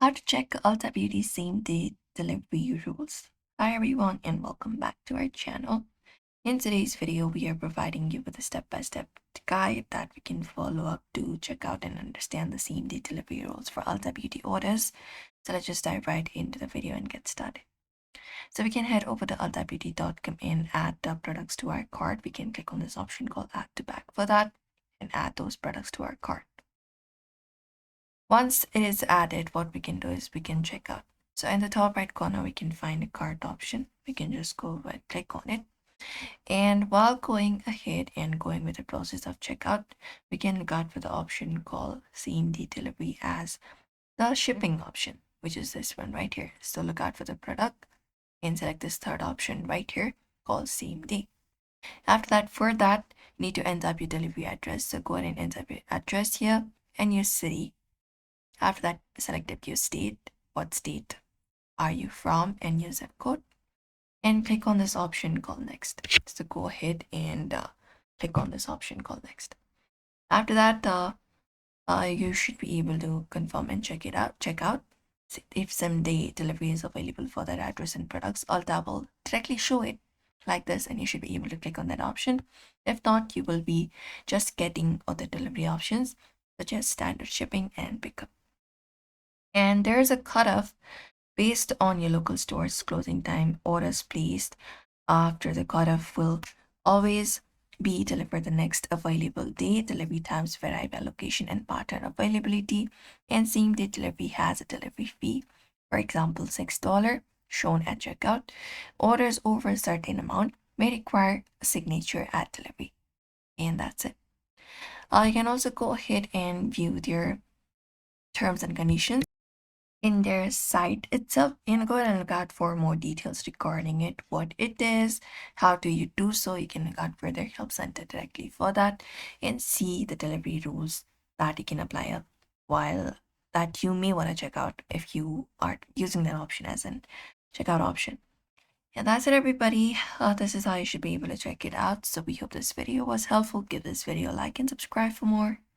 How to check Ulta Beauty same day delivery rules. Hi everyone and welcome back to our channel. In today's video, we are providing you with a step-by-step guide that we can follow up to check out and understand the same day delivery rules for Ulta Beauty orders. So let's just dive right into the video and get started. So we can head over to ultabeauty.com and add the products to our cart. We can click on this option called add to bag for that and add those products to our cart. Once it is added, what we can do is we can check out. So in the top right corner, we can find a cart option. We can just go and click on it. And while going ahead and going with the process of checkout, we can look out for the option called same day delivery as the shipping option, which is this one right here. So look out for the product and select this third option right here called same day. After that, for that, you need to enter up your delivery address. So go ahead and enter up your address here and your city. After that, select up your state. What state are you from and your zip code? And click on this option called next. So go ahead and click on this option called next. After that, you should be able to confirm and check out. If same day delivery is available for that address and products, Ulta will directly show it like this, and you should be able to click on that option. If not, you will be just getting other delivery options such as standard shipping and pickup. And there is a cutoff based on your local store's closing time. Orders placed after the cutoff will always be delivered the next available day. Delivery times vary by location and partner availability, and same day delivery has a delivery fee, for example, $6 shown at checkout. Orders over a certain amount may require a signature at delivery, and that's it. You can also go ahead and view their terms and conditions in their site itself and go ahead and look out for more details regarding it, what it is, how do you do so. You can look out for their help center directly for that and see the delivery rules that you can apply up while that you may want to check out if you are using that option as an checkout option. And that's it, everybody. This is how you should be able to check it out. So we hope this video was helpful. Give this video a like and subscribe for more.